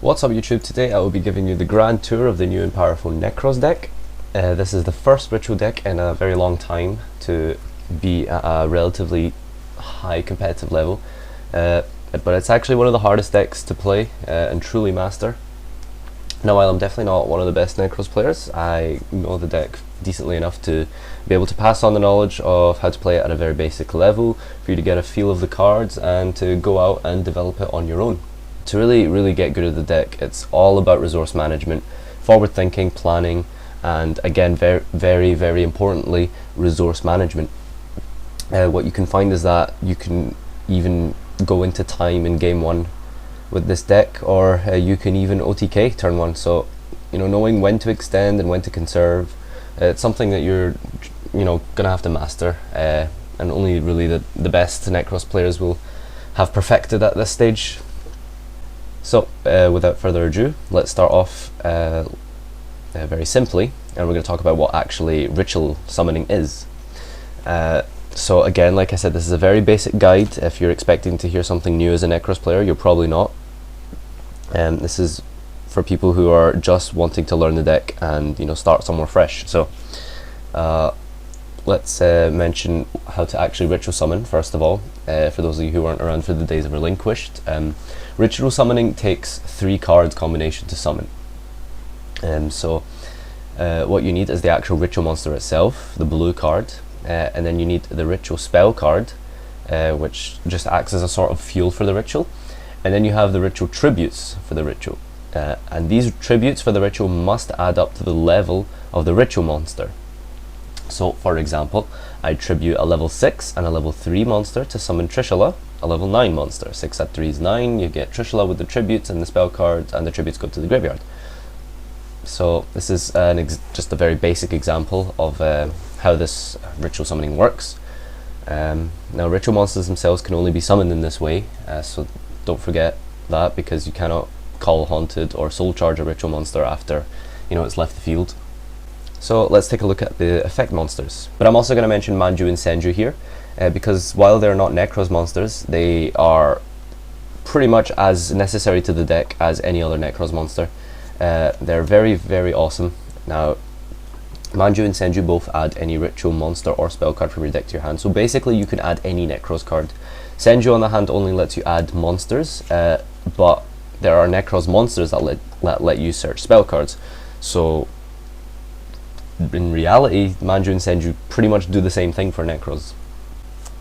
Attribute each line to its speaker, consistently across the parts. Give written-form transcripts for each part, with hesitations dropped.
Speaker 1: What's up YouTube? Today I will be giving you the grand tour of the new and powerful Necroz deck. This is the first ritual deck in a very long time to be at a relatively high competitive level, but it's actually one of the hardest decks to play and truly master. Now, while I'm definitely not one of the best Necroz players, I know the deck decently enough to be able to pass on the knowledge of how to play it at a very basic level, for you to get a feel of the cards and to go out and develop it on your own. To really get good at the deck, it's all about resource management, forward thinking, planning, and again, very importantly, resource management. What you can find is that you can even go into time in game one with this deck, or you can even OTK turn one. So, knowing when to extend and when to conserve, it's something that you're, gonna have to master, and only really the best Necroz players will have perfected at this stage. So, without further ado, let's start off very simply, and we're going to talk about what actually ritual summoning is. So again, like I said, this is a very basic guide. If you're expecting to hear something new as a Necroz player, you're probably not. This is for people who are just wanting to learn the deck and start somewhere fresh. So let's mention how to actually ritual summon first of all. For those of you who aren't around for the days of Relinquished, ritual summoning takes 3 cards combination to summon. What you need is the actual ritual monster itself, the blue card, and then you need the ritual spell card, which just acts as a sort of fuel for the ritual, and then you have the ritual tributes for the ritual, and these tributes for the ritual must add up to the level of the ritual monster. So for example, I tribute a level 6 and a level 3 monster to summon Trishula, a level 9 monster. 6 at 3 is 9, you get Trishula with the tributes and the spell card, and the tributes go to the graveyard. So this is just a very basic example of how this ritual summoning works. Now, ritual monsters themselves can only be summoned in this way, so don't forget that, because you cannot call Haunted or Soul Charge a ritual monster after it's left the field. So let's take a look at the effect monsters. But I'm also going to mention Manju and Senju here, because while they're not Necroz monsters, they are pretty much as necessary to the deck as any other Necroz monster. They're very awesome. Now, Manju and Senju both add any ritual monster or spell card from your deck to your hand, so basically you can add any Necroz card. Senju on the hand only lets you add monsters, but there are Necroz monsters that let you search spell cards. So in reality, Manju and Senju pretty much do the same thing for Necroz.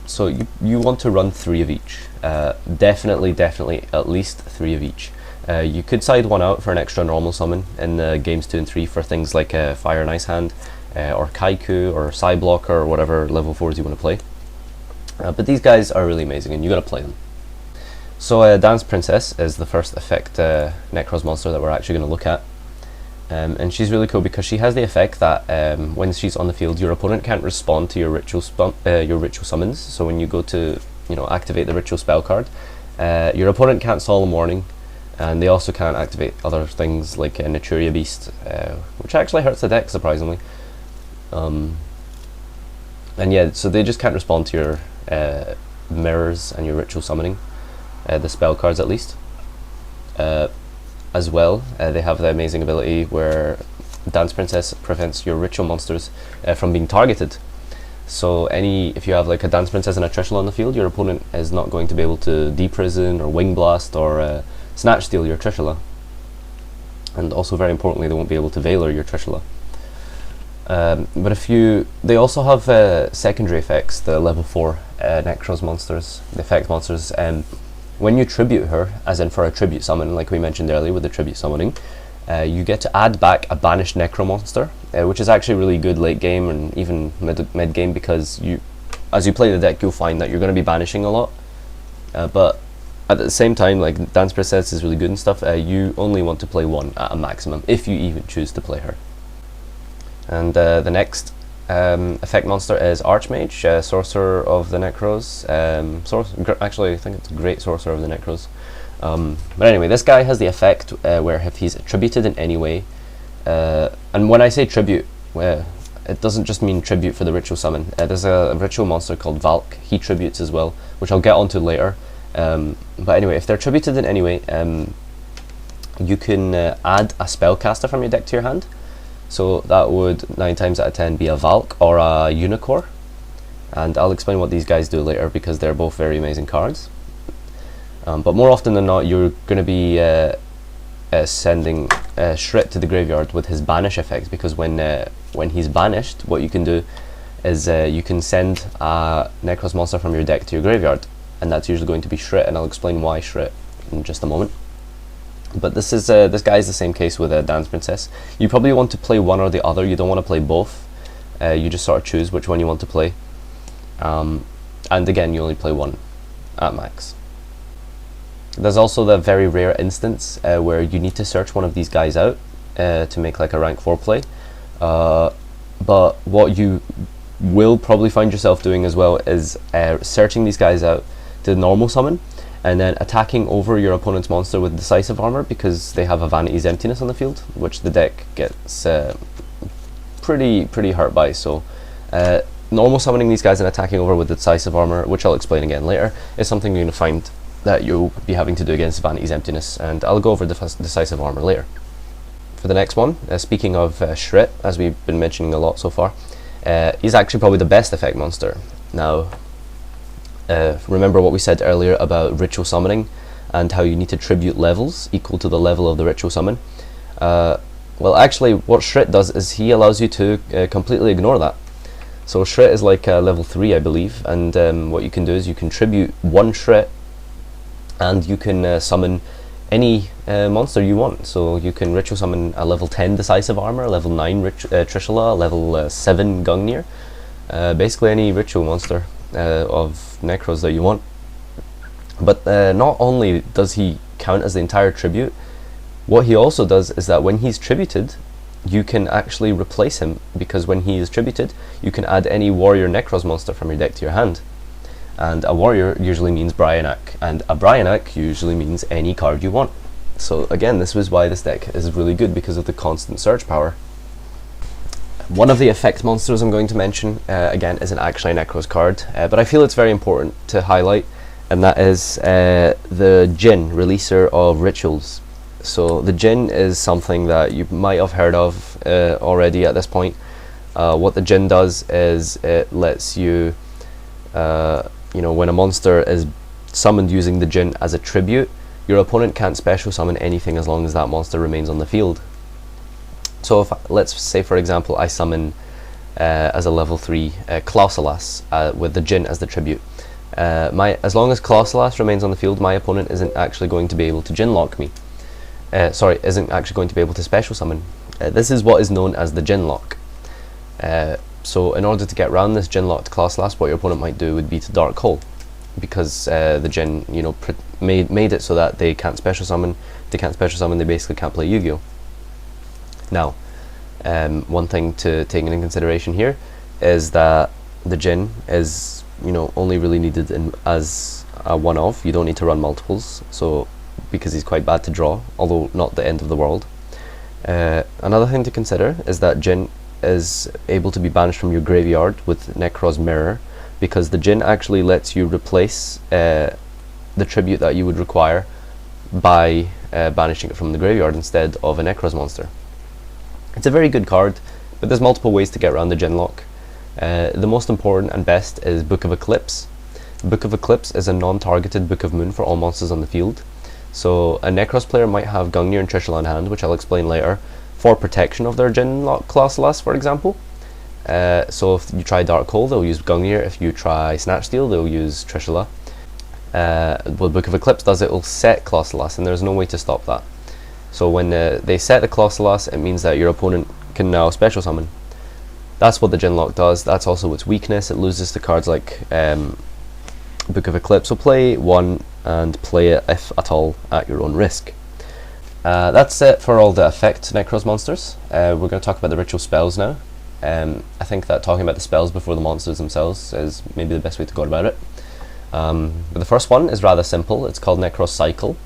Speaker 1: So you want to run 3 of each. Definitely at least 3 of each. You could side one out for an extra normal summon in games 2 and 3 for things like Fire and Ice Hand, or Kaiku, or Psyblocker, or whatever level 4s you want to play. But these guys are really amazing, and you got to play them. So Dance Princess is the first effect Necroz monster that we're actually going to look at. And she's really cool because she has the effect that when she's on the field, your opponent can't respond to your ritual summons. So when you go to activate the ritual spell card, your opponent can't Solemn Warning, and they also can't activate other things like Naturia Beast, which actually hurts the deck surprisingly. And yeah, so they just can't respond to your mirrors and your ritual summoning, the spell cards at least. As well, they have the amazing ability where Dance Princess prevents your ritual monsters from being targeted. So if you have like a Dance Princess and a Trishula on the field, your opponent is not going to be able to deprison or wing blast or snatch steal your Trishula. And also, very importantly, they won't be able to Veiler your Trishula. But they also have secondary effects, the level 4 Necroz monsters, the effect monsters. When you tribute her, as in for a tribute summon, like we mentioned earlier with the tribute summoning, you get to add back a banished Necro monster, which is actually really good late game and even mid game, because as you play the deck, you'll find that you're going to be banishing a lot. But at the same time, like Dance Princess is really good and stuff, you only want to play 1 at a maximum, if you even choose to play her. And the next effect monster is Archmage, Sorcerer of the Necroz. Actually, I think it's Great Sorcerer of the Necroz. But anyway, this guy has the effect where if he's attributed in any way, and when I say tribute, it doesn't just mean tribute for the ritual summon. There's a ritual monster called Valk, he tributes as well, which I'll get onto later. But anyway, if they're tributed in any way, you can add a spellcaster from your deck to your hand. So that would 9 times out of 10 be a Valk or a Unicore, and I'll explain what these guys do later because they're both very amazing cards. But more often than not, you're going to be sending Shurit to the graveyard with his banish effect, because when he's banished, what you can do is you can send a Necroz monster from your deck to your graveyard, and that's usually going to be Shurit, and I'll explain why Shurit in just a moment. But this guy is the same case with a Dance Princess. You probably want to play one or the other. You don't want to play both. You just sort of choose which one you want to play. And again, you only play one at max. There's also the very rare instance where you need to search one of these guys out to make like a rank 4 play. But what you will probably find yourself doing as well is searching these guys out to normal summon, and then attacking over your opponent's monster with Decisive armor, because they have a Vanity's Emptiness on the field, which the deck gets pretty hurt by. So normal summoning these guys and attacking over with the Decisive armor, which I'll explain again later, is something you're going to find that you'll be having to do against Vanity's Emptiness, and I'll go over Decisive armor later. For the next one, speaking of Shurit, as we've been mentioning a lot so far, he's actually probably the best effect monster. Now, remember what we said earlier about ritual summoning and how you need to tribute levels equal to the level of the ritual summon? Well, actually, what Shurit does is he allows you to completely ignore that. So Shurit is like level 3, I believe, and what you can do is you can tribute 1 Shurit, and you can summon any monster you want. So you can ritual summon a level 10 Decisive armor, level 9 Trishula, level 7 Gungnir, basically any ritual monster of Necroz that you want. But not only does he count as the entire tribute, what he also does is that when he's tributed, you can actually replace him, because when he is tributed, you can add any warrior Necroz monster from your deck to your hand. And a warrior usually means Brionac, and a Brionac usually means any card you want. So again, this was why this deck is really good, because of the constant search power. One of the effect monsters I'm going to mention, again, isn't actually a Necroz card, but I feel it's very important to highlight, and that is the Djinn, releaser of rituals. So the Djinn is something that you might have heard of already at this point. What the Djinn does is it lets you, when a monster is summoned using the Djinn as a tribute, your opponent can't special summon anything as long as that monster remains on the field. So if, let's say for example, I summon as a level 3 Clausolas with the Djinn as the tribute. As long as Clausolas remains on the field, my opponent isn't actually going to be able to Djinn lock me. Isn't actually going to be able to special summon. This is what is known as the Djinn lock. So in order to get around this Djinn locked Clausolas, what your opponent might do would be to Dark Hole, because the Djinn, made it so that they can't special summon. They can't special summon. They basically can't play Yu-Gi-Oh. Now, one thing to take into consideration here is that the Djinn is, only really needed as a one-off. You don't need to run multiples. So, because he's quite bad to draw, although not the end of the world. Another thing to consider is that Djinn is able to be banished from your graveyard with Necroz Mirror, because the Djinn actually lets you replace the tribute that you would require by banishing it from the graveyard instead of a Necroz monster. It's a very good card, but there's multiple ways to get around the Djinn lock. The most important and best is Book of Eclipse. Book of Eclipse is a non-targeted Book of Moon for all monsters on the field. So a Necroz player might have Gungnir and Trishula in hand, which I'll explain later, for protection of their Djinn lock Clausolas, for example. So if you try Dark Hole, they'll use Gungnir. If you try Snatch Steal, they'll use Trishula. What Book of Eclipse does, it will set Clausolas, and there's no way to stop that. So when they set the Clausolas, it means that your opponent can now special summon. That's what the Djinn lock does. That's also its weakness. It loses to cards like Book of Eclipse. So play one and play it, if at all, at your own risk. That's it for all the effect Necroz monsters. We're going to talk about the ritual spells now. I think that talking about the spells before the monsters themselves is maybe the best way to go about it. But the first one is rather simple. It's called Necroz Cycle.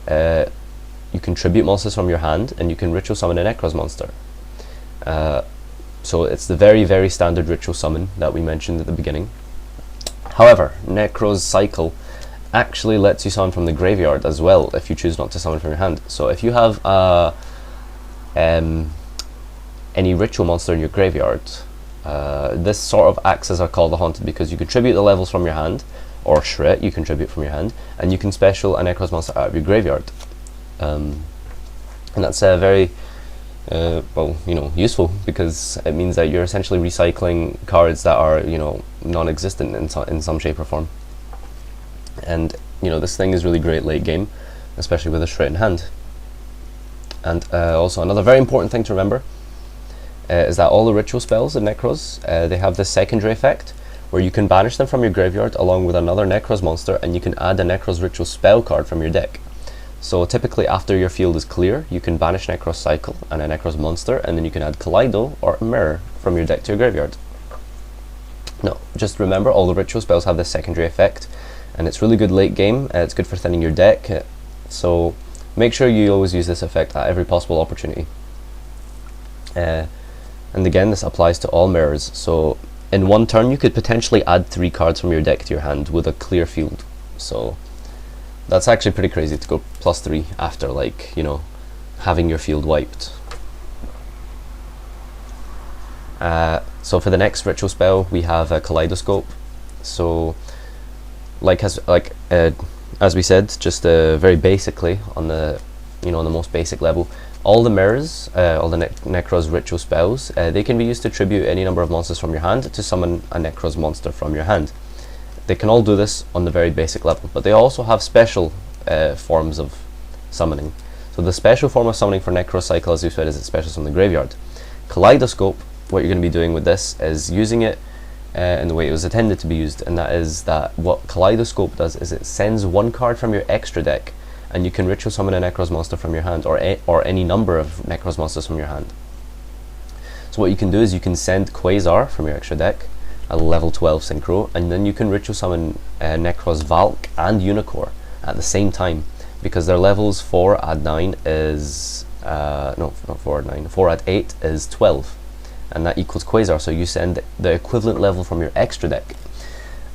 Speaker 1: You can tribute monsters from your hand, and you can ritual summon a Necroz monster. So it's the very, very standard ritual summon that we mentioned at the beginning. However, Necroz Cycle actually lets you summon from the graveyard as well if you choose not to summon from your hand. So if you have any ritual monster in your graveyard, this sort of acts as a Call the Haunted, because you contribute the levels from your hand, or Shurit you contribute from your hand, and you can special a Necroz monster out of your graveyard. And that's very well, you know, useful, because it means that you're essentially recycling cards that are, you know, non-existent in some shape or form. And you know, this thing is really great late game, especially with a Shurit in hand. And also another very important thing to remember is that all the ritual spells in Necroz, they have this secondary effect where you can banish them from your graveyard along with another Necroz monster, and you can add a Necroz ritual spell card from your deck. So typically after your field is clear, you can banish Necroz Cycle and a Necroz monster, and then you can add Kaleido or Mirror from your deck to your graveyard. No, just remember, all the ritual spells have this secondary effect, and it's really good late game. It's good for thinning your deck, so make sure you always use this effect at every possible opportunity. And again, this applies to all mirrors, so in one turn you could potentially add 3 cards from your deck to your hand with a clear field. So that's actually pretty crazy to go +3 after, like, you know, having your field wiped. So for the next ritual spell we have a Kaleidoscope. So as we said, just very basically on the, you know, on the most basic level, all the mirrors, all the Necroz ritual spells, they can be used to tribute any number of monsters from your hand to summon a Necroz monster from your hand. They can all do this on the very basic level, but they also have special forms of summoning. So the special form of summoning for Necroz Cycle, as you said, is it special from the graveyard. Kaleidoscope, what you're going to be doing with this is using it in the way it was intended to be used, and that is that what Kaleidoscope does is it sends 1 card from your extra deck, and you can ritual summon a Necroz monster from your hand, or any number of Necroz monsters from your hand. So what you can do is you can send Quasar from your extra deck, a level 12 synchro, and then you can ritual summon Necroz Valk and Unicore at the same time, because their levels 4 at 9 is no, not 4 at 9, 4 at 8 is 12, and that equals Quasar, so you send the equivalent level from your extra deck.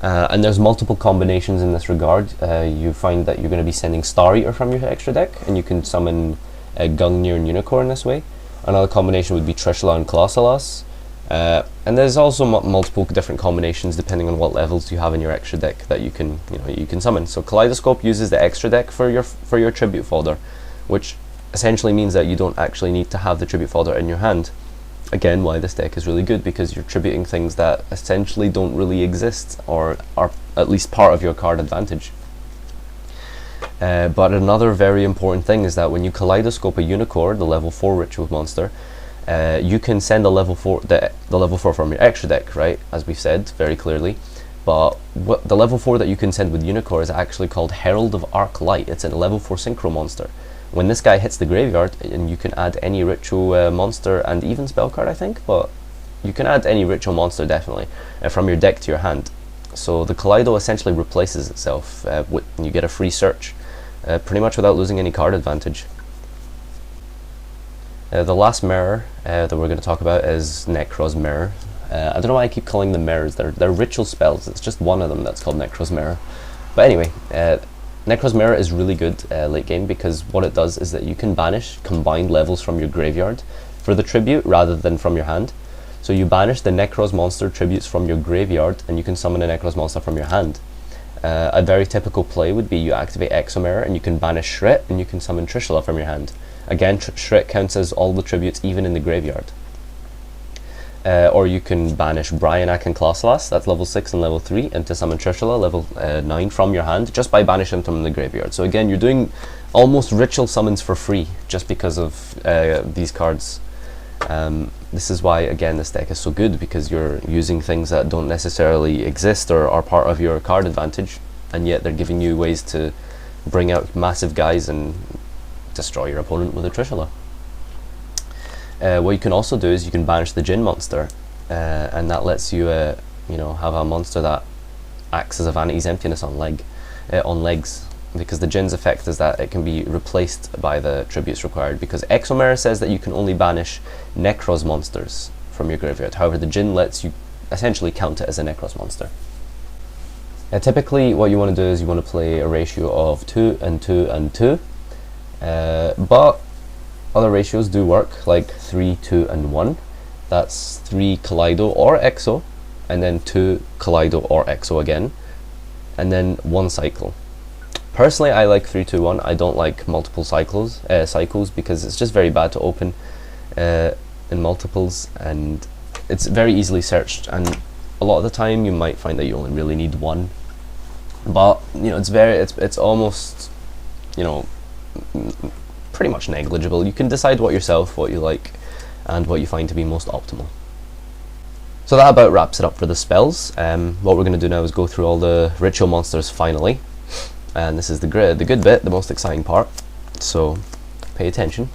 Speaker 1: And there's multiple combinations in this regard. You find that you're going to be sending Star Eater from your extra deck, and you can summon Gungnir and Unicore in this way. Another combination would be Trishula and Clausolas. And there's also multiple different combinations depending on what levels you have in your extra deck that you can, you can summon. So Kaleidoscope uses the extra deck for your tribute folder, which essentially means that you don't actually need to have the tribute folder in your hand. Again, why this deck is really good, because you're tributing things that essentially don't really exist, or are at least part of your card advantage. But another very important thing is that when you Kaleidoscope a Unicore, the level 4 ritual monster, you can send a level 4, the level 4 from your extra deck, right, as we've said very clearly. But the level 4 that you can send with Unicore is actually called Herald of Arc Light. It's a level 4 synchro monster. When this guy hits the graveyard, and you can add any ritual monster and even spell card, I think, but you can add any ritual monster definitely from your deck to your hand. So the Kaleido essentially replaces itself, and you get a free search, pretty much without losing any card advantage. The last mirror that we're going to talk about is Necroz Mirror. I don't know why I keep calling them mirrors. They're ritual spells. It's just one of them that's called Necroz Mirror. But anyway, Necroz Mirror is really good late game, because what it does is that you can banish combined levels from your graveyard for the tribute rather than from your hand. So you banish the Necroz monster tributes from your graveyard, and you can summon a Necroz monster from your hand. A very typical play would be you activate Exomirror and you can banish Shurit, and you can summon Trishula from your hand. Again, Shurit counts as all the tributes even in the graveyard. Or you can banish Brionac and Clausolas, that's level 6 and level 3, and to summon Trishula, level 9 from your hand, just by banishing them from the graveyard. So again, you're doing almost ritual summons for free, just because of these cards. This is why, again, this deck is so good, because you're using things that don't necessarily exist or are part of your card advantage, and yet they're giving you ways to bring out massive guys and destroy your opponent with a Trishula. What you can also do is you can banish the Djinn monster, and that lets you, have a monster that acts as a Vanity's Emptiness on legs, because the Djinn's effect is that it can be replaced by the tributes required, because Exomirror says that you can only banish Necroz monsters from your graveyard. However, the Djinn lets you essentially count it as a Necroz monster. Typically what you want to do is you want to play a ratio of 2 and 2 and 2, but other ratios do work, like 3, 2 and 1. That's 3 Kaleido or Exo, and then 2 Kaleido or Exo again, and then 1 cycle. Personally, I like 3, 2, 1. I don't like multiple cycles because it's just very bad to open in multiples, and it's very easily searched, and a lot of the time you might find that you only really need 1, but you know, it's almost, you know, pretty much negligible. You can decide what you like and what you find to be most optimal. So that about wraps it up for the spells. What we're going to do now is go through all the ritual monsters finally, and this is the good bit, the most exciting part, so pay attention.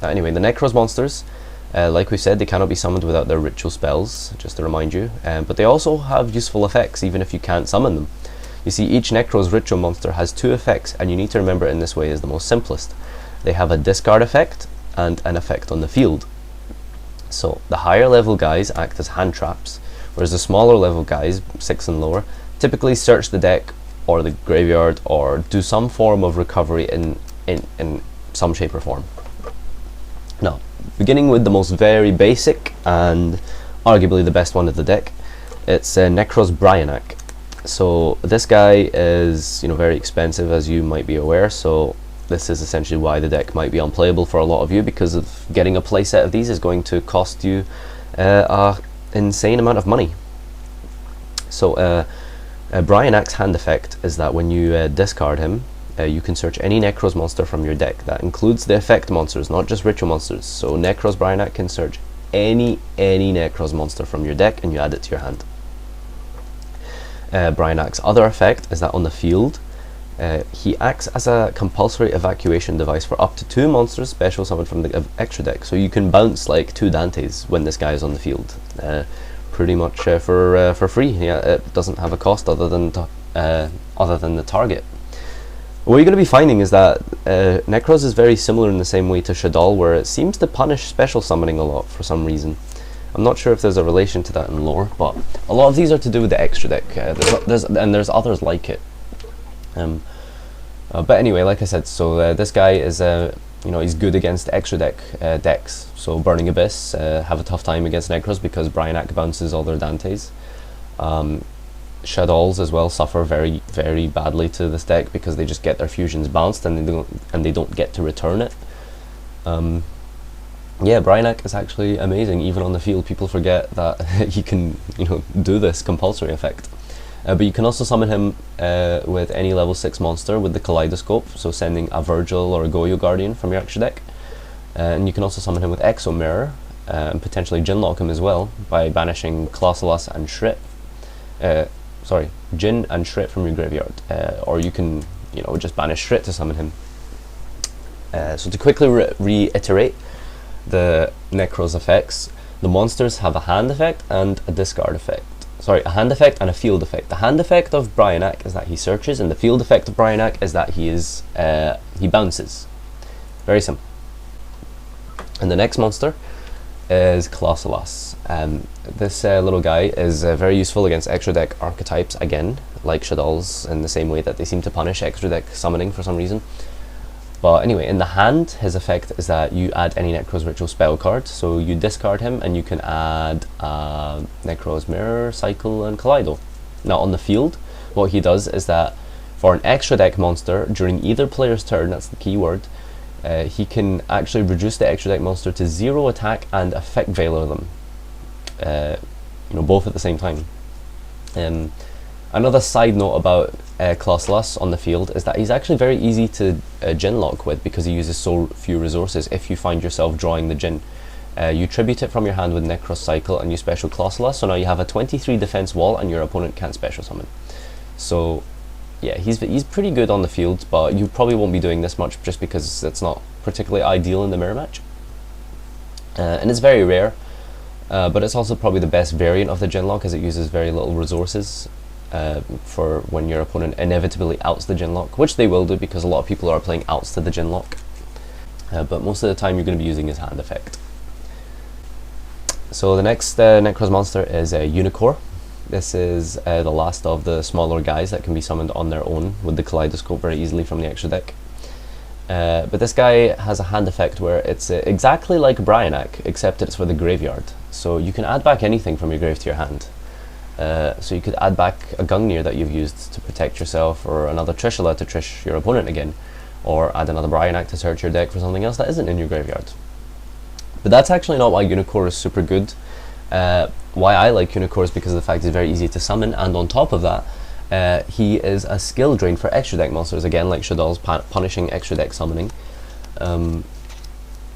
Speaker 1: Anyway, the Necroz monsters, like we said, they cannot be summoned without their ritual spells, just to remind you, but they also have useful effects even if you can't summon them. You see, each Necroz ritual monster has 2 effects, and you need to remember it in this way is the most simplest. They have a discard effect and an effect on the field. So the higher level guys act as hand traps, whereas the smaller level guys, 6 and lower, typically search the deck or the graveyard or do some form of recovery in some shape or form. Now, beginning with the most very basic and arguably the best one of the deck, it's Necroz of Brionac. So this guy is, you know, very expensive, as you might be aware, so this is essentially why the deck might be unplayable for a lot of you, because of getting a playset of these is going to cost you an insane amount of money. So Brionac's hand effect is that when you discard him, you can search any Necroz monster from your deck. That includes the effect monsters, not just ritual monsters. So Necroz Brionac can search any Necroz monster from your deck and you add it to your hand. Brionac's other effect is that on the field, he acts as a compulsory evacuation device for up to 2 monsters special summoned from the extra deck. So you can bounce like 2 Dantes when this guy is on the field, pretty much for free. Yeah, it doesn't have a cost other than the target. What you're going to be finding is that Necroz is very similar in the same way to Shaddoll, where it seems to punish special summoning a lot for some reason. I'm not sure if there's a relation to that in lore, but a lot of these are to do with the extra deck. There's others like it. But anyway, like I said, so this guy is you know, he's good against extra deck decks. So Burning Abyss have a tough time against Necroz because Brionac bounces all their Dantes. Shaddolls as well suffer very badly to this deck because they just get their fusions bounced and they don't get to return it. Yeah, Brionac is actually amazing. Even on the field, people forget that he can, you know, do this compulsory effect. But you can also summon him with any level 6 monster with the Kaleidoscope, so sending a Virgil or a Goyo Guardian from your extra deck. And you can also summon him with Exo Mirror, and potentially Djinn lock him as well by banishing Clausolas and Shurit. Sorry, Djinn and Shurit from your graveyard. Or you can, you know, just banish Shurit to summon him. So to quickly reiterate the Necroz effects, the monsters have a hand effect and a discard effect. Sorry, a hand effect and a field effect. The hand effect of Brionac is that he searches, and the field effect of Brionac is that he bounces. Very simple. And the next monster is Clausolas. This little guy is very useful against extra deck archetypes, again, like Shaddolls, in the same way that they seem to punish extra deck summoning for some reason. But anyway, in the hand, his effect is that you add any Necroz ritual spell card, so you discard him and you can add Necroz Mirror, Cycle and Kaleido. Now on the field, what he does is that for an extra deck monster, during either player's turn, that's the key word, he can actually reduce the extra deck monster to 0 attack and effect veiler them. You know, both at the same time. Another side note about Clausolas on the field is that he's actually very easy to Djinn lock with because he uses so few resources. If you find yourself drawing the Djinn, you tribute it from your hand with Necroz Cycle and you special Clausolas, so now you have a 23 defense wall and your opponent can't special summon. So yeah, he's pretty good on the field, but you probably won't be doing this much just because it's not particularly ideal in the mirror match. And it's very rare, but it's also probably the best variant of the Djinn lock as it uses very little resources. For when your opponent inevitably outs the Djinn lock, which they will do because a lot of people are playing outs to the Djinn lock, but most of the time you're going to be using his hand effect. So the next Necroz monster is Unicore. This is the last of the smaller guys that can be summoned on their own with the Kaleidoscope very easily from the extra deck. But this guy has a hand effect where it's exactly like Brionac, except it's for the graveyard. So you can add back anything from your grave to your hand. So you could add back a Gungnir that you've used to protect yourself, or another Trishula to trish your opponent again, or add another Brionac to search your deck for something else that isn't in your graveyard. But that's actually not why Unicore is super good. Why I like Unicore is because of the fact it's very easy to summon, and on top of that, he is a skill drain for extra deck monsters, again like Shadol's punishing extra deck summoning.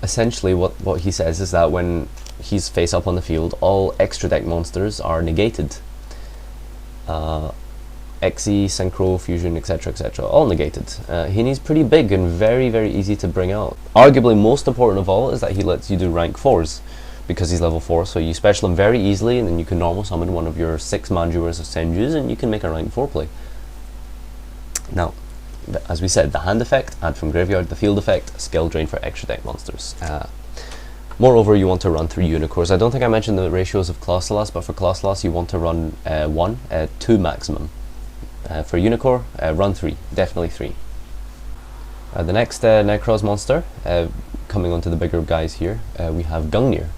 Speaker 1: Essentially what he says is that when he's face up on the field, all extra deck monsters are negated. Xe, Synchro, Fusion, etc, etc, all negated. And he's pretty big and very, very easy to bring out. Arguably most important of all is that he lets you do rank 4s, because he's level 4, so you special him very easily, and then you can normal summon one of your 6 Manduras of Senjus, and you can make a rank 4 play. Now, as we said, the hand effect, add from graveyard, the field effect, skill drain for extra deck monsters. Moreover, you want to run 3 Unicores. I don't think I mentioned the ratios of Clausolas, but for Clausolas you want to run 2 maximum. For Unicore, run 3, definitely 3. The next Necroz monster, coming onto the bigger guys here, we have Gungnir.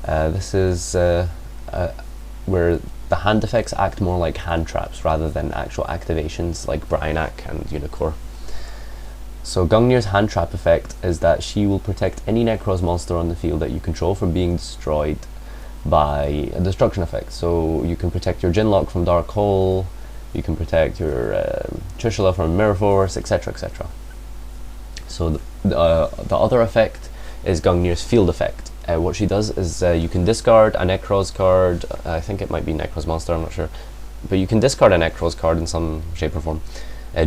Speaker 1: This is where the hand effects act more like hand traps rather than actual activations like Brionac and Unicore. So Gungnir's hand trap effect is that she will protect any Necroz monster on the field that you control from being destroyed by a destruction effect. So you can protect your Djinn from Dark Hole, you can protect your Trishula from Mirror Force, etc, etc. So the other effect is Gungnir's field effect. What she does is you can discard a Necroz card, I think it might be Necroz monster, I'm not sure, but you can discard a Necroz card in some shape or form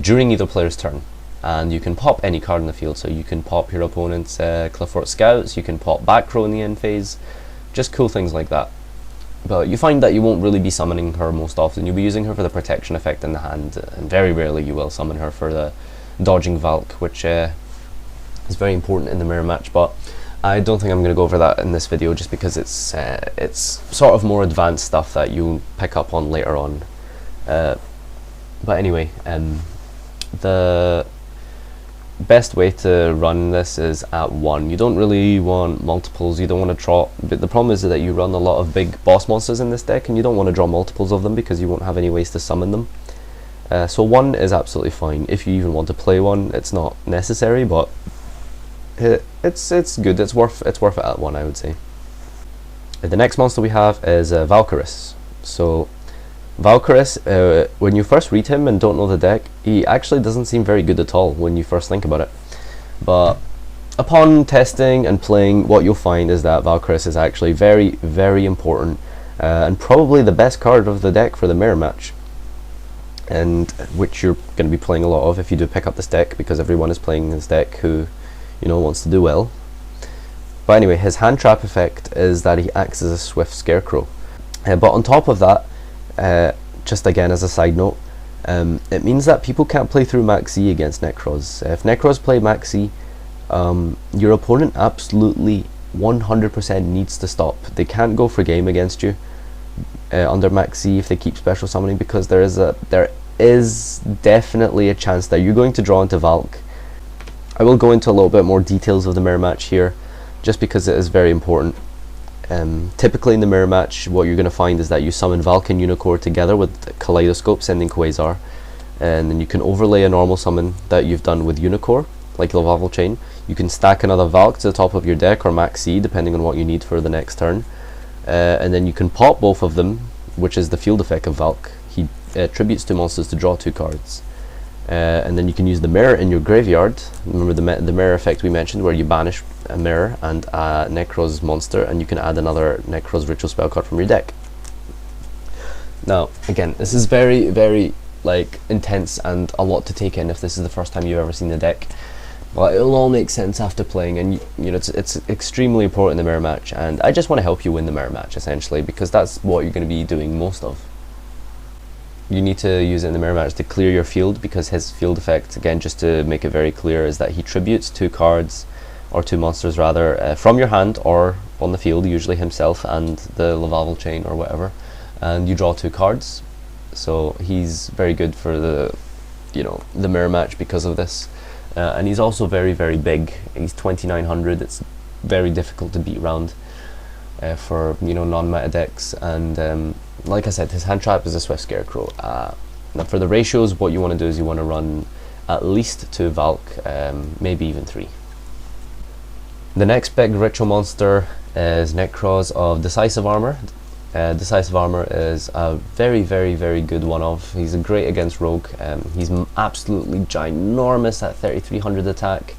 Speaker 1: during either player's turn. And you can pop any card in the field, so you can pop your opponent's Cliffort Scouts, you can pop back row in the end phase, just cool things like that. But you find that you won't really be summoning her most often. You'll be using her for the protection effect in the hand, and very rarely you will summon her for the dodging Valk, which is very important in the mirror match, but I don't think I'm going to go over that in this video, just because it's sort of more advanced stuff that you'll pick up on later on. But anyway, the best way to run this is at 1. You don't really want multiples, you don't want to draw, but the problem is that you run a lot of big boss monsters in this deck, and you don't want to draw multiples of them because you won't have any ways to summon them. So 1 is absolutely fine. If you even want to play 1, it's not necessary, but it's good. It's worth it at 1, I would say. The next monster we have is Valkyrus. So Valkyrus, when you first read him and don't know the deck, he actually doesn't seem very good at all when you first think about it. But upon testing and playing, what you'll find is that Valkyrus is actually very, very important, and probably the best card of the deck for the mirror match, and which you're going to be playing a lot of if you do pick up this deck, because everyone is playing this deck who, you know, wants to do well. But anyway, his hand trap effect is that he acts as a swift scarecrow. But on top of that, just again as a side note, it means that people can't play through Max E against Necroz. If Necroz play Max E, your opponent absolutely 100% needs to stop. They can't go for game against you under Max E if they keep special summoning, because there is definitely a chance that you're going to draw into Valk. I will go into a little bit more details of the mirror match here, just because it is very important. Typically in the mirror match, what you're going to find is that you summon Valk and Unicore together with Kaleidoscope sending Quasar, and then you can overlay a normal summon that you've done with Unicore, like the Lavavel Chain. You can stack another Valk to the top of your deck, or Max C, depending on what you need for the next turn, and then you can pop both of them, which is the field effect of Valk. He attributes 2 monsters to draw 2 cards. And then you can use the mirror in your graveyard. Remember the mirror effect we mentioned, where you banish a mirror and a Necroz monster, and you can add another Necroz ritual spell card from your deck. Now again, this is very, very like intense and a lot to take in if this is the first time you've ever seen the deck, but it'll all make sense after playing, and you know, it's extremely important in the mirror match, and I just want to help you win the mirror match essentially, because that's what you're going to be doing most of. You need to use it in the mirror match to clear your field, because his field effect, again just to make it very clear, is that he tributes 2 cards, or 2 monsters rather, from your hand or on the field, usually himself and the Lavavel Chain or whatever, and you draw 2 cards. So he's very good for the the mirror match because of this, and he's also very big. He's 2900. It's very difficult to beat around for non-meta decks, and like I said, his hand trap is a Swift Scarecrow. Now for the ratios, what you want to do is you want to run at least 2 Valk, maybe even 3. The next big ritual monster is Necroz of Decisive Armor. Decisive Armor is a very good one-off. He's great against Rogue. He's absolutely ginormous at 3300 attack,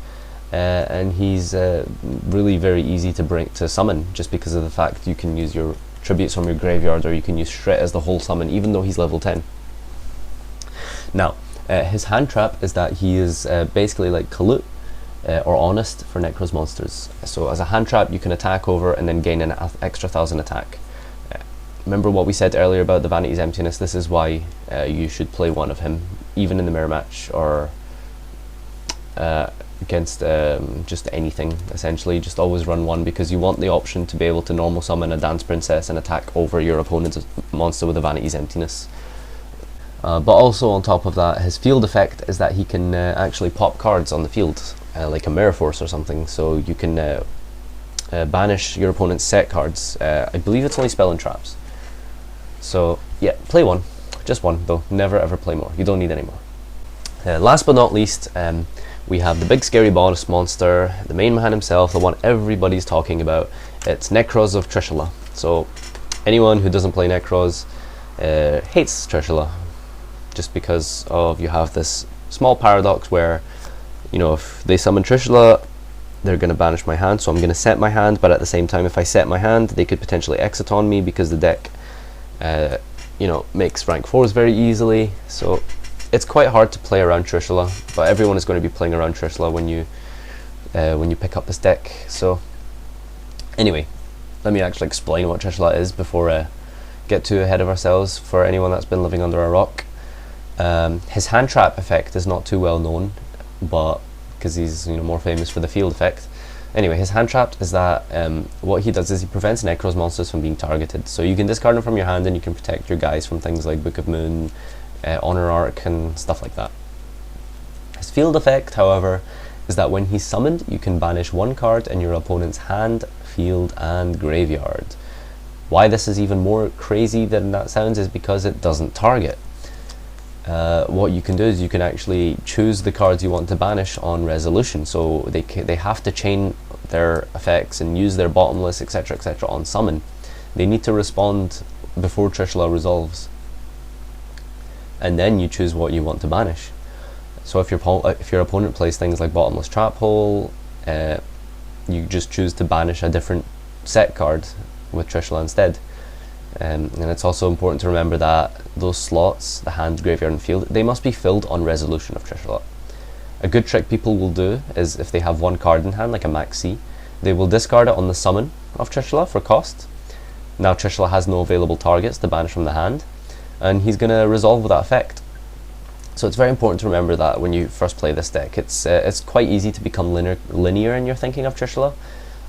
Speaker 1: and he's really very easy to summon, just because of the fact you can use your tributes from your graveyard, or you can use Shurit as the whole summon, even though he's level 10. Now, his hand trap is that he is basically like Kalut or Honest for Necroz monsters. So as a hand trap, you can attack over and then gain an extra 1000 attack. Remember what we said earlier about the Vanity's Emptiness? This is why you should play one of him, even in the mirror match, or against just anything, essentially. Just always run one, because you want the option to be able to normal summon a Dance Princess and attack over your opponent's monster with a Vanity's Emptiness. But also on top of that, his field effect is that he can actually pop cards on the field, like a Mirror Force or something, so you can banish your opponent's set cards. I believe it's only spell and traps. So yeah, play one. Just one though, never ever play more. You don't need any more. Last but not least, we have the big scary boss monster, the main man himself, the one everybody's talking about. It's Necroz of Trishula. So anyone who doesn't play Necroz hates Trishula, just because of you have this small paradox where, if they summon Trishula, they're going to banish my hand, so I'm going to set my hand, but at the same time, if I set my hand, they could potentially exit on me, because the deck makes rank 4s very easily. So it's quite hard to play around Trishula, but everyone is going to be playing around Trishula when you pick up this deck. So anyway, let me actually explain what Trishula is before get too ahead of ourselves for anyone that's been living under a rock. His hand trap effect is not too well known, but because he's more famous for the field effect. Anyway, his hand trap is that what he does is he prevents Necroz monsters from being targeted. So you can discard them from your hand, and you can protect your guys from things like Book of Moon, Honor Arc, and stuff like that. His field effect, however, is that when he's summoned, you can banish 1 card in your opponent's hand, field, and graveyard. Why this is even more crazy than that sounds is because it doesn't target. What you can do is you can actually choose the cards you want to banish on resolution, so they have to chain their effects and use their bottomless, etc, on summon. They need to respond before Trishula resolves, and then you choose what you want to banish. So if your opponent plays things like Bottomless Trap Hole, you just choose to banish a different set card with Trishula instead. And it's also important to remember that those slots, the hand, graveyard, and field, they must be filled on resolution of Trishula. A good trick people will do is, if they have 1 card in hand, like a Maxi, they will discard it on the summon of Trishula for cost. Now Trishula has no available targets to banish from the hand, and he's going to resolve with that effect. So it's very important to remember that when you first play this deck. It's quite easy to become linear in your thinking of Trishula.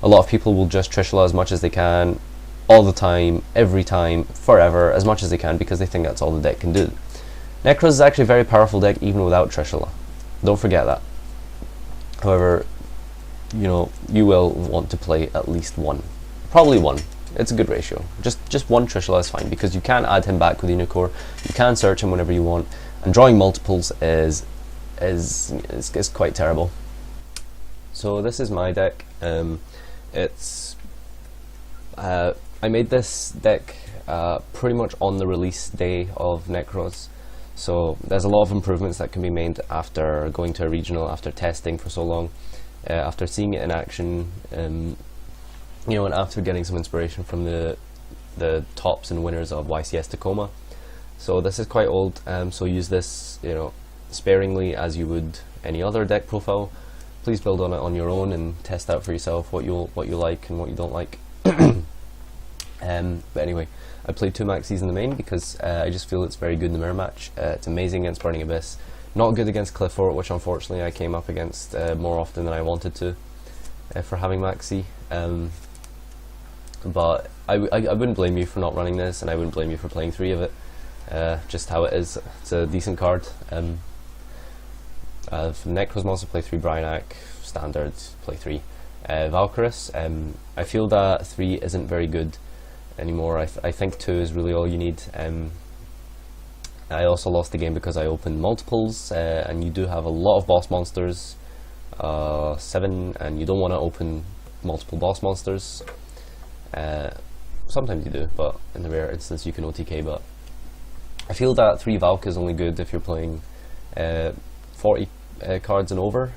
Speaker 1: A lot of people will just Trishula as much as they can, all the time, every time, forever, as much as they can, because they think that's all the deck can do. Necroz is actually a very powerful deck even without Trishula. Don't forget that. However, you will want to play at least 1. Probably 1. It's a good ratio. Just 1 Trishula is fine, because you can add him back with Unicore, you can search him whenever you want, and drawing multiples is quite terrible. So this is my deck. I made this deck pretty much on the release day of Necroz, so there's a lot of improvements that can be made after going to a regional, after testing for so long, after seeing it in action, and after getting some inspiration from the tops and winners of YCS Tacoma. So this is quite old, so use this sparingly as you would any other deck profile. Please build on it on your own and test out for yourself what you like and what you don't like. But anyway, I played 2 Maxis in the main because I just feel it's very good in the mirror match. It's amazing against Burning Abyss, not good against Cliff Fort, which unfortunately I came up against more often than I wanted to for having Maxi. but I wouldn't blame you for not running this, and I wouldn't blame you for playing 3 of it. Just how it is. It's a decent card. For Necroz monster, play 3 Brionac. Standard, play 3 Valkyrus. I feel that 3 isn't very good anymore. I think 2 is really all you need. I also lost the game because I opened multiples, and you do have a lot of boss monsters, 7, and you don't want to open multiple boss monsters. Sometimes you do, but in the rare instance you can OTK. But I feel that 3 Valk is only good if you're playing 40 cards and over,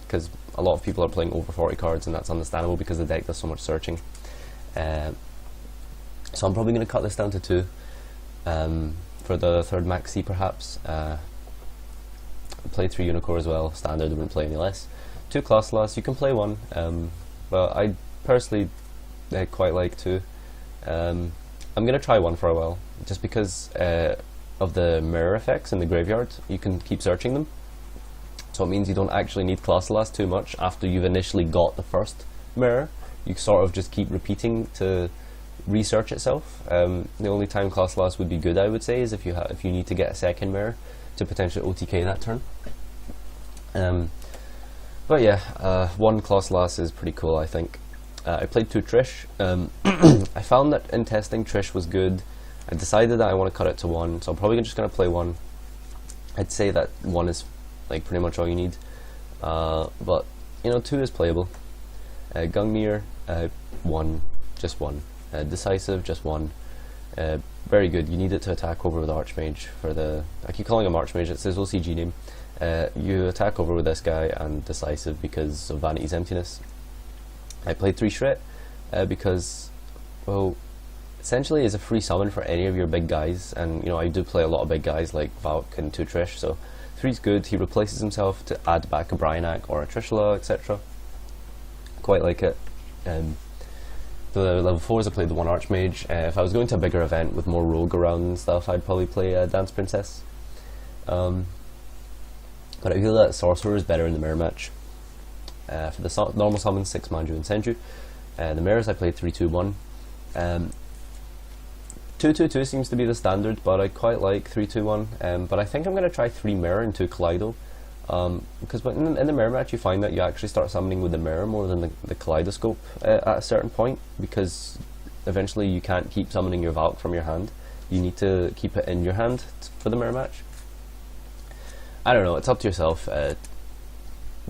Speaker 1: because a lot of people are playing over 40 cards, and that's understandable because the deck does so much searching. So I'm probably going to cut this down to 2 for the 3rd maxi perhaps. Play 3 Unicore as well, standard, wouldn't play any less. 2 Clausolas, you can play 1, but I personally quite like 2. I'm going to try 1 for a while, just because of the mirror effects in the graveyard. You can keep searching them, so it means you don't actually need Clausolas too much after you've initially got the first mirror. You sort of just keep repeating to research itself. The only time Clausolas would be good, I would say, is if you need to get a second mirror to potentially OTK that turn. But yeah, 1 Clausolas is pretty cool, I think. I played 2 Trish. I found that in testing Trish was good. I decided that I want to cut it to 1, so I'm probably just going to play 1. I'd say that 1 is like pretty much all you need, but you know, 2 is playable. Gungnir, 1, just 1. Decisive, just 1. Very good. You need it to attack over with Archmage for the... I keep calling him Archmage, it's his OCG name. You attack over with this guy and Decisive because of Vanity's Emptiness. I played 3 Shurit because, well, essentially is a free summon for any of your big guys, and you know, I do play a lot of big guys like Valk and 2 Trish, so 3's good. He replaces himself to add back a Brionac or a Trishula, etc. Quite like it. The level 4s I played the 1 Archmage. If I was going to a bigger event with more rogue around and stuff, I'd probably play Dance Princess. But I feel that Sorcerer is better in the mirror match. For the normal summons, 6 Manju and Senju. The mirrors I played 3-2-1. 2-2-2 seems to be the standard, but I quite like 3-2-1. But I think I'm going to try 3 mirror and 2 Kaleido. Because in the mirror match you find that you actually start summoning with the mirror more than the Kaleidoscope at a certain point, because eventually you can't keep summoning your Valk from your hand. You need to keep it in your hand for the mirror match. I don't know, it's up to yourself.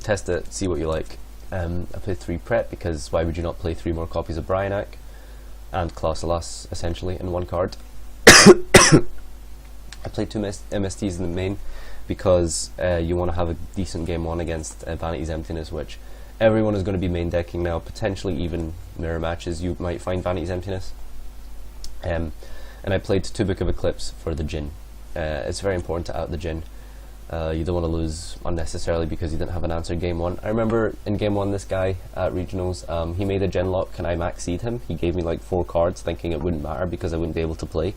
Speaker 1: Test it, see what you like. I played 3 Prep because why would you not play 3 more copies of Brionac and Clausolas essentially in 1 card. I played 2 MSTs in the main because you want to have a decent game 1 against Vanity's Emptiness, which everyone is going to be main decking now. Potentially even mirror matches you might find Vanity's Emptiness. And I played 2 Book of Eclipse for the Djinn. It's very important to out the Djinn. You don't want to lose unnecessarily because you didn't have an answer game 1. I remember in game 1 this guy at regionals, he made a Genlock and I max-seed him. He gave me like 4 cards thinking it wouldn't matter because I wouldn't be able to play.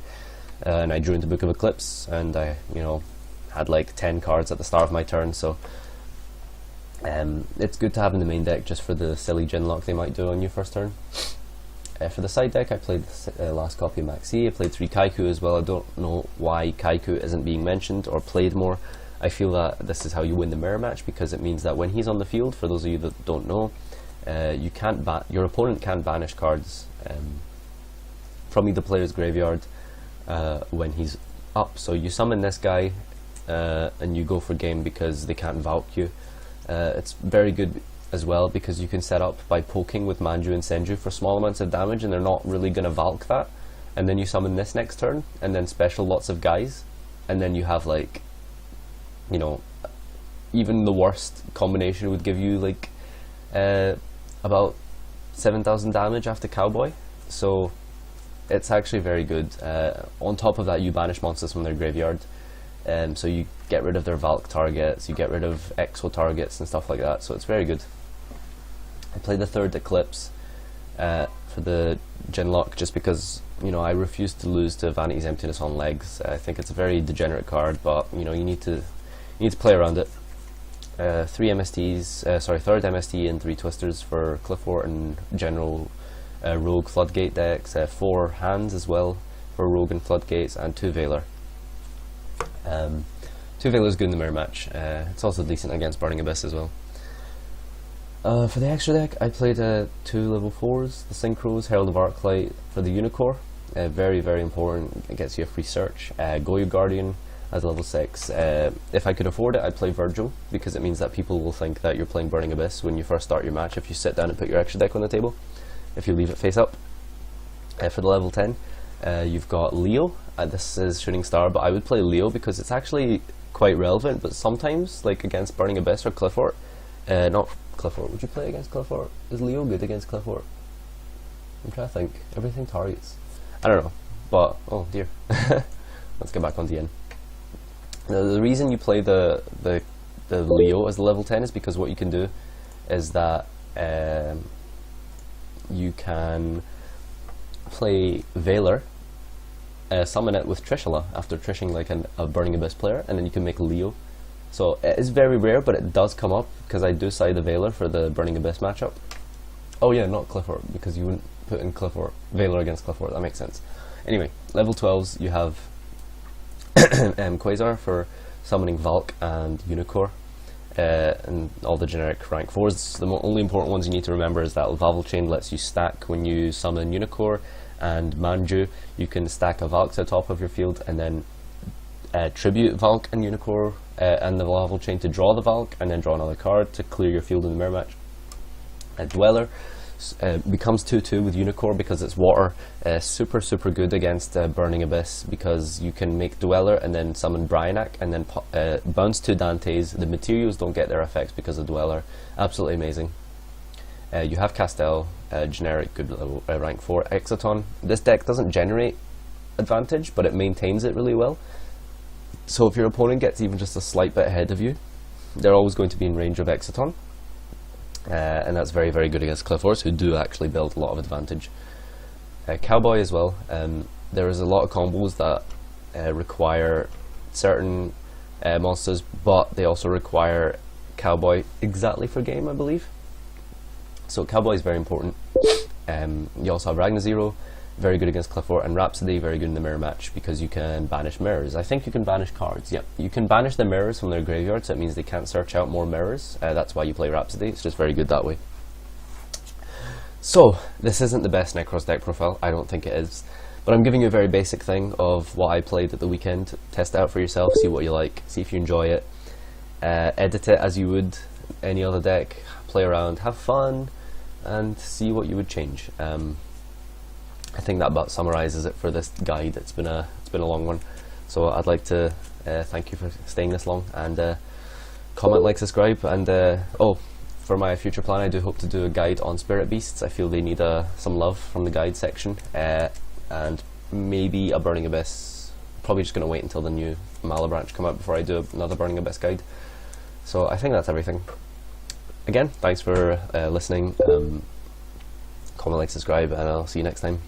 Speaker 1: And I drew into Book of Eclipse and I, you know, had like 10 cards at the start of my turn, so it's good to have in the main deck just for the silly Genlock they might do on your first turn. For the side deck I played the last copy of Maxi. I played 3 Kaiku as well. I don't know why Kaiku isn't being mentioned or played more. I feel that this is how you win the mirror match, because it means that when he's on the field, for those of you that don't know, you can't your opponent can't banish cards from the player's graveyard when he's up. So you summon this guy and you go for game because they can't Valk you. It's very good as well because you can set up by poking with Manju and Senju for small amounts of damage and they're not really going to Valk that, and then you summon this next turn and then special lots of guys, and then you have like, you know, even the worst combination would give you like about 7,000 damage after Cowboy, so it's actually very good. On top of that, you banish monsters from their graveyard, so you get rid of their Valk targets, you get rid of Exo targets and stuff like that, so it's very good. I played the 3rd Eclipse for the Genlock just because, you know, I refuse to lose to Vanity's Emptiness on legs. I think it's a very degenerate card, but you know, you need to play around it. 3 MSTs, sorry, 3rd MST and 3 Twisters for Cliffort and general rogue floodgate decks, 4 hands as well for rogue and floodgates, and 2 Veiler. 2 Veiler is good in the mirror match. It's also decent against Burning Abyss as well. For the extra deck, I played 2 level 4s, the Necroz, Herald of Arclight for the Unicore. Very, very important. It gets you a free search. Goyo Guardian as level 6. If I could afford it, I'd play Virgil, because it means that people will think that you're playing Burning Abyss when you first start your match if you sit down and put your extra deck on the table, if you leave it face up. For the level 10, you've got Leo. This is Shooting Star, but I would play Leo because it's actually quite relevant, but sometimes, like against Burning Abyss or Cliffort, not Cliffort, would you play against Cliffort? Is Leo good against Cliffort? I'm trying to think. Everything targets. I don't know, but oh dear. Let's get back on Djinn. Now, the reason you play the Leo as the level 10 is because what you can do is that you can play Veiler, summon it with Trishula after trishing like a Burning Abyss player, and then you can make Leo. So it is very rare, but it does come up because I do side the Veiler for the Burning Abyss matchup. Oh yeah, not Cliffort, because you wouldn't put in Cliffort, Veiler against Cliffort, that makes sense. Anyway, level 12s you have Quasar for summoning Valk and Unicore, and all the generic rank 4s. The only important ones you need to remember is that Vavel Chain lets you stack when you summon Unicore, and Manju, you can stack a Valk to the top of your field and then tribute Valk and Unicore and the Vavel Chain to draw the Valk, and then draw another card to clear your field in the mirror match. Dweller becomes 2/2 with Unicore because it's water. Super good against Burning Abyss, because you can make Dweller and then summon Brionac and then bounce 2 Dantes. The materials don't get their effects because of Dweller. Absolutely amazing. You have Castel, generic good level rank 4. Exoton. This deck doesn't generate advantage, but it maintains it really well. So if your opponent gets even just a slight bit ahead of you, they're always going to be in range of Exoton. And that's very, very good against Clifforts, who do actually build a lot of advantage. Cowboy as well. There is a lot of combos that require certain monsters, but they also require Cowboy exactly for game, I believe. So Cowboy is very important. You also have Ragnar Zero, very good against Cliffort, and Rhapsody, very good in the mirror match because you can banish mirrors. I think you can banish cards, yep. You can banish the mirrors from their graveyard, so it means they can't search out more mirrors. That's why you play Rhapsody, it's just very good that way. So, this isn't the best Necroz deck profile, I don't think it is, but I'm giving you a very basic thing of what I played at the weekend. Test it out for yourself, see what you like, see if you enjoy it. Edit it as you would any other deck, play around, have fun, and see what you would change. I think that about summarizes it for this guide. It's been a long one, so I'd like to thank you for staying this long, and comment, like, subscribe, and oh, for my future plan, I do hope to do a guide on Spirit Beasts. I feel they need some love from the guide section, and maybe a Burning Abyss. Probably just going to wait until the new Malabranch come out before I do another Burning Abyss guide. So I think that's everything. Again, thanks for listening. Comment, like, subscribe, and I'll see you next time.